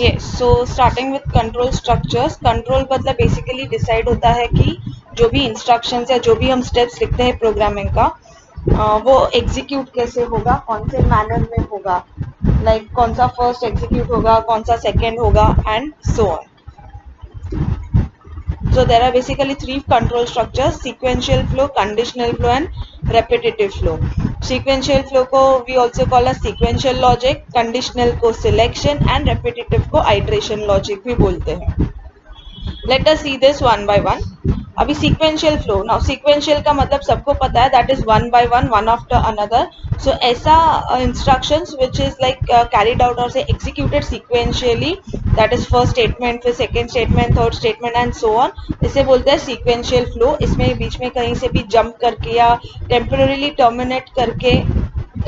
Yes, so starting with control structures. Control मतलब basically decide होता है कि जो भी इंस्ट्रक्शंस या जो भी हम स्टेप्स लिखते हैं प्रोग्रामिंग का, वो एग्जीक्यूट कैसे होगा, कौन से मैनर में होगा, लाइक कौन सा फर्स्ट एग्जीक्यूट होगा, कौन सा सेकेंड होगा, and so on. So there are basically three control structures: sequential flow, conditional flow, and repetitive flow. Sequential flow को we also call as sequential logic, conditional को selection, and repetitive को iteration logic भी बोलते हैं। Let us see this one by one. अभी sequential flow, now sequential का मतलब सबको पता है, that is one by one after another. So ऐसा instructions which is like carried out or say executed sequentially, that is first statement, फिर second statement, third statement and so on, इसे बोलते हैं sequential flow। इसमें बीच में कहीं से भी jump करके या temporarily terminate करके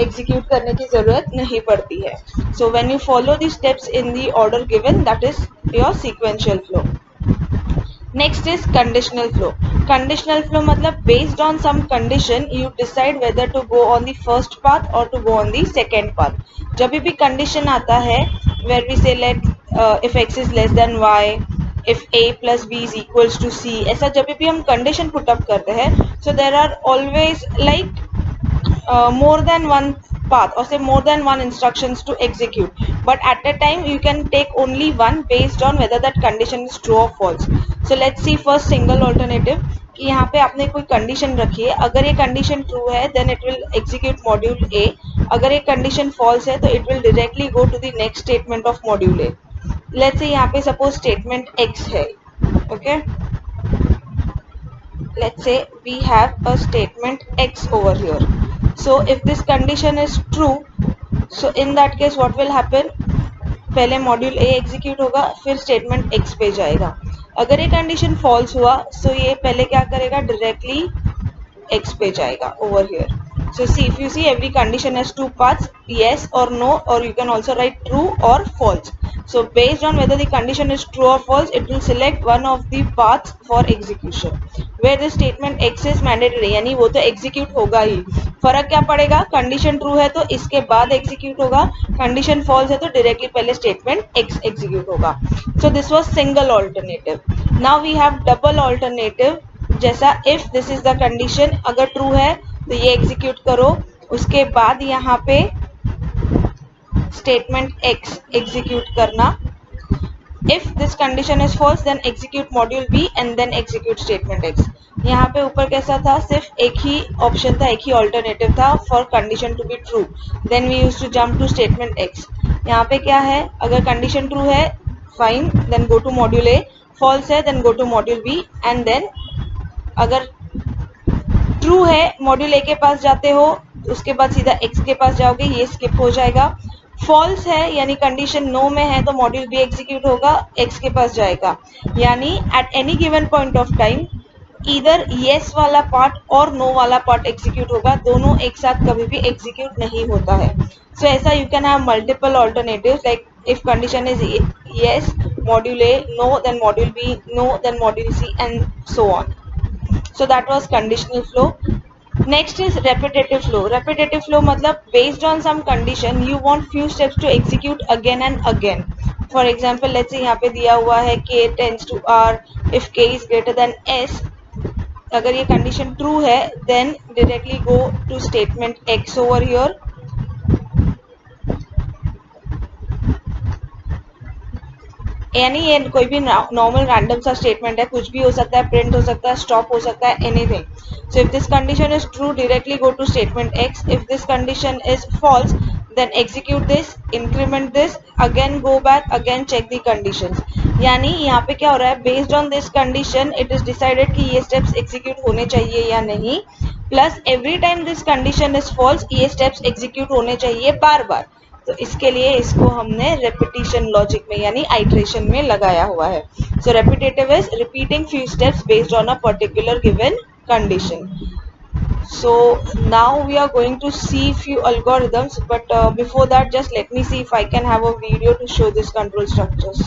एग्जीक्यूट करने की जरूरत नहीं पड़ती है। So when you follow the steps in the order given, that is your sequential flow. Next is conditional flow. Conditional flow मतलब based on some condition you decide whether to go on the first path और to go on the second path. जब भी condition आता है where we say let if X is less than Y, if a plus B is equals to C, ऐसा जब भी हम condition put up करते हैं, so there are always like more than one path or say more than one instructions to execute, but at a time you can take only one based on whether that condition is true or false. So let's see first single alternative कि यहाँ पे आपने कोई condition रखी है, अगर ये condition true है then it will execute module A, अगर ये कंडीशन फॉल्स है तो it will directly go to the next statement of module A. Let's say यहाँ पे सपोज स्टेटमेंट एक्स है, okay, let's say we have a statement x over here. So if this condition is true, so in that case what will happen, पहले module A execute होगा फिर statement x पे जाएगा। अगर ये condition false हुआ सो ये पहले क्या करेगा, डायरेक्टली x पे जाएगा over here. So see, if you see every condition has two paths, yes or no, or you can also write true or false. So based on whether the condition is true or false, it will select one of the paths for execution. Where the statement x is mandatory, यानी वो तो execute होगा ही। फर्क क्या पड़ेगा, condition true है तो इसके बाद एग्जीक्यूट होगा, कंडीशन फॉल्स है तो डायरेक्टली पहले स्टेटमेंट एक्स एग्जीक्यूट होगा। So this was single alternative. Now we have double alternative, जैसा if this is the condition, अगर ट्रू है तो ये एग्जीक्यूट करो, उसके बाद यहाँ पे स्टेटमेंट एक्स एग्जीक्यूट करना। If this condition is false then execute module B and then execute statement X. यहाँ पे ऊपर कैसा था, सिर्फ एक ही ऑप्शन था, एक ही ऑल्टरनेटिव था for condition to be true, then we use to jump to statement X. यहाँ पे क्या है, अगर कंडीशन ट्रू है fine, then go to module A, false है then go to module B, and then अगर ट्रू है मॉड्यूल ए के पास जाते हो, उसके बाद सीधा एक्स के पास जाओगे, ये स्किप हो जाएगा। फॉल्स है यानी कंडीशन नो में है तो मॉड्यूल बी एग्जीक्यूट होगा, एक्स के पास जाएगा। यानी at any given point of time इधर येस वाला पार्ट और नो वाला पार्ट एग्जीक्यूट होगा, दोनों एक साथ कभी भी एग्जीक्यूट नहीं होता है। सो ऐसा you can have multiple alternatives, like if condition is yes module A, no then module B, no then module C, and so on. So that was conditional flow. Next is repetitive flow. Repetitive flow मतलब based on some condition you want few steps to execute again and again. For example, let's say यहाँ पे दिया हुआ है k tends to r if k is greater than s. अगर ये condition true है then directly go to statement x over here. यानी ये कोई भी नॉर्मल रैंडम सा स्टेटमेंट है, कुछ भी हो सकता है, प्रिंट हो सकता है, स्टॉप हो सकता है, anything. So if this condition is true directly go to statement X, if this condition is false then execute this, increment this, again go back, again check the conditions. यानी यहाँ पे क्या हो रहा है, based on this condition it is decided कि ये steps execute होने चाहिए या नहीं, plus every time this condition is false ये स्टेप्स एग्जीक्यूट होने चाहिए बार बार। तो इसके लिए इसको हमने रेपिटेशन लॉजिक में यानी आइट्रेशन में लगाया हुआ है। सो repetitive is repeating few steps based on a particular given condition. So now we are going to see few algorithms, but before that just let me see if I can have a video to show this control structures.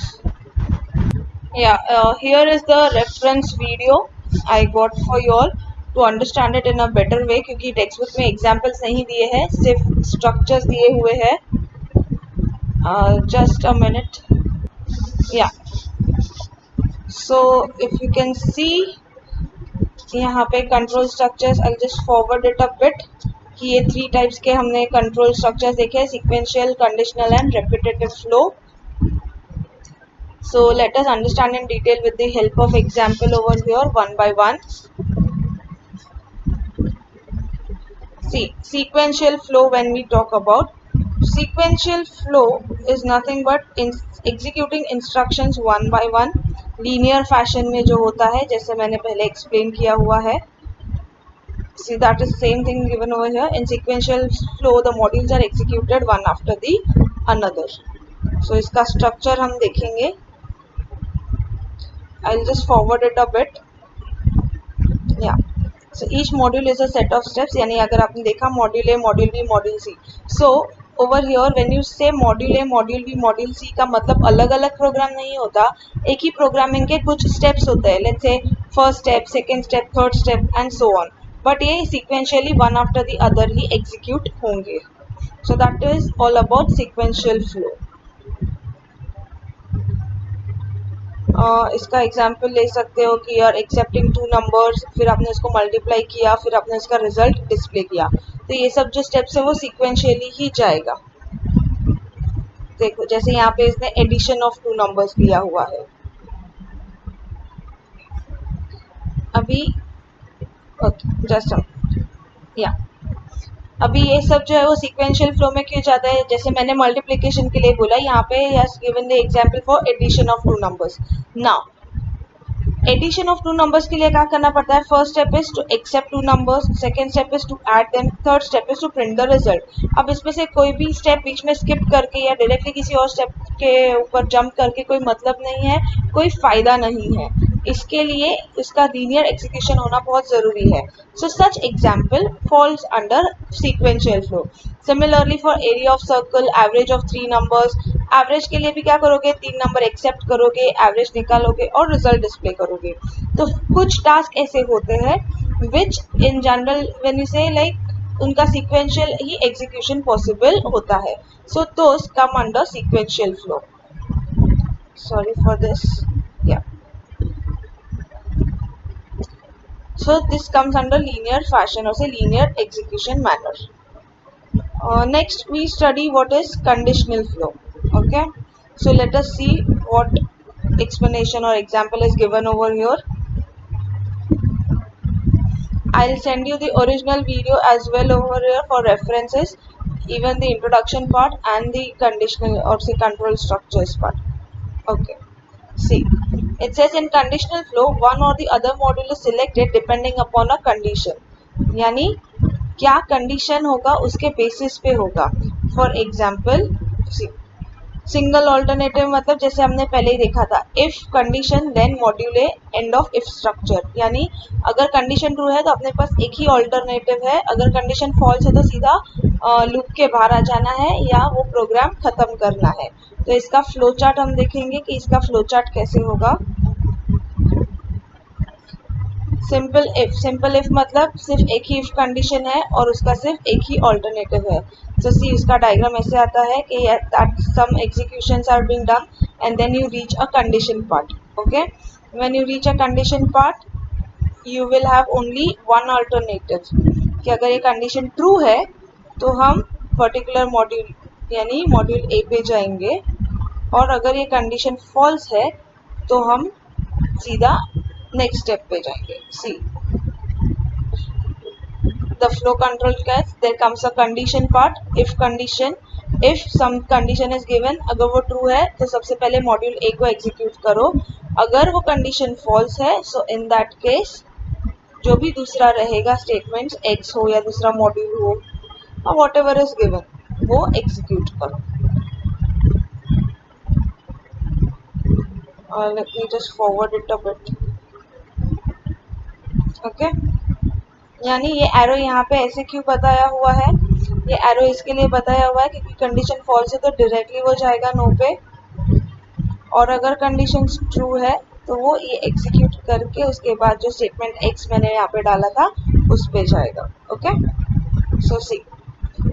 Yeah, here is the reference video I got for you all to understand it in a better way, क्योंकि text book में examples नहीं दिए हैं, सिर्फ structures दिए हुए हैं। Just a minute. या so if you can see यहाँ पे control structures, I just forward it a bit कि ये 3 टाइप्स के हमने कंट्रोल स्ट्रक्चर्स देखे हैं, sequential, conditional and repetitive flow. So let us understand in detail with the help of example over here one by one. See, sequential flow, when we talk about sequential flow is nothing but executing instructions one by one linear fashion में जो होता है, जैसे मैंने पहले explain किया हुआ है. See, that is same thing given over here. In sequential flow the modules are executed one after the another. So इसका structure हम देखेंगे. I'll just forward it a bit. Yeah. So each module is a set of steps. यानी अगर आपने देखा module A, module B, module C. So over here when you say module A, module B, module C का मतलब अलग अलग programme नहीं होता, एक ही प्रोग्रामिंग के कुछ स्टेप्स होते हैं. Let's say first step, second step, third step and so on. But ये sequentially one after the other ही एग्जीक्यूट होंगे. So that is all about sequential flow. इसका एग्जाम्पल ले सकते हो कि यार एक्सेप्टिंग 2 नंबर्स, फिर आपने उसको मल्टीप्लाई किया, फिर आपने उसका रिजल्ट डिस्प्ले किया. तो ये सब जो स्टेप्स है वो सीक्वेंशियली ही जाएगा. देखो जैसे यहाँ पे इसने एडिशन ऑफ 2 नंबर्स दिया हुआ है. अभी ओके जस्ट या अभी ये सब जो है वो सीक्वेंशियल फ्लो में क्यों जाता है. जैसे मैंने मल्टीप्लिकेशन के लिए बोला, यहाँ पे yes given the example for addition of 2 numbers. Now addition of 2 numbers के लिए क्या करना पड़ता है. First step is to accept 2 numbers, second step is to add them, third step is to print the result. अब इसमें से कोई भी स्टेप बीच में स्किप करके या डायरेक्टली किसी और स्टेप के ऊपर जंप करके कोई मतलब नहीं है, कोई फायदा नहीं है. इसके लिए इसका लीनियर एग्जीक्यूशन होना बहुत जरूरी है. So such example falls under sequential flow. Similarly for area of circle, average of 3 numbers, average के लिए भी क्या करोगे, 3 नंबर एक्सेप्ट करोगे, एवरेज निकालोगे और रिजल्ट डिस्प्ले करोगे. तो कुछ टास्क ऐसे होते हैं which in general when you say like उनका सीक्वेंशियल ही एग्जीक्यूशन पॉसिबल होता है. So those come under sequential flow. Sorry for this. Yeah so this comes under linear fashion or say linear execution manner. Next we study what is conditional flow. Okay, so let us see what explanation or example is given over here. I'll send you the original video as well over here for references, even the introduction part and the conditional or say control structures part. Okay, see, it says in conditional flow one or the other module is selected depending upon a condition. यानी क्या condition होगा उसके basis पे होगा. For example single alternative मतलब जैसे हमने पहले ही देखा था, if condition then module A end of if structure. यानी अगर कंडीशन ट्रू है तो अपने पास एक ही ऑल्टरनेटिव है, अगर कंडीशन फॉल्स है तो सीधा लूप के बाहर आ जाना है या वो प्रोग्राम खत्म करना है. तो इसका फ्लो चार्ट हम देखेंगे कि इसका फ्लो चार्ट कैसे होगा. सिंपल इफ मतलब सिर्फ एक ही इफ कंडीशन है और उसका सिर्फ एक ही ऑल्टरनेटिव है. सो सी उसका डायग्राम ऐसे आता है कि that some executions are being done and then you reach a condition part. Okay, when you reach a condition part you will have only one alternative कि अगर ये कंडीशन ट्रू है तो हम पर्टिकुलर मॉड्यूल यानी मॉड्यूल ए पे जाएंगे, और अगर ये कंडीशन फॉल्स है तो हम सीधा नेक्स्ट स्टेप पे जाएंगे. See the flow control catch, there comes a condition part. If some condition is given, अगर वो ट्रू है तो सबसे पहले मॉड्यूल ए को एग्जीक्यूट करो. अगर वो कंडीशन फॉल्स है सो इन दैट केस जो भी दूसरा रहेगा स्टेटमेंट एक्स हो या दूसरा मॉड्यूल हो और वॉट एवर इज गिवन वो एग्जीक्यूट करो. Let me just forward it a bit. Okay, यानी ये एरो यहाँ पे ऐसे क्यों बताया हुआ है, ये एरो इसके लिए बताया हुआ है क्योंकि कंडीशन फॉल्स है तो डायरेक्टली वो जाएगा नो पे, और अगर कंडीशन ट्रू है तो वो ये एग्जीक्यूट करके उसके बाद जो स्टेटमेंट एक्स मैंने यहाँ पे डाला था उस पे जाएगा. Okay, so see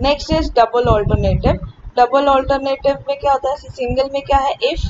next is double alternative. Double alternative में क्या होता है, सिंगल में क्या है, इफ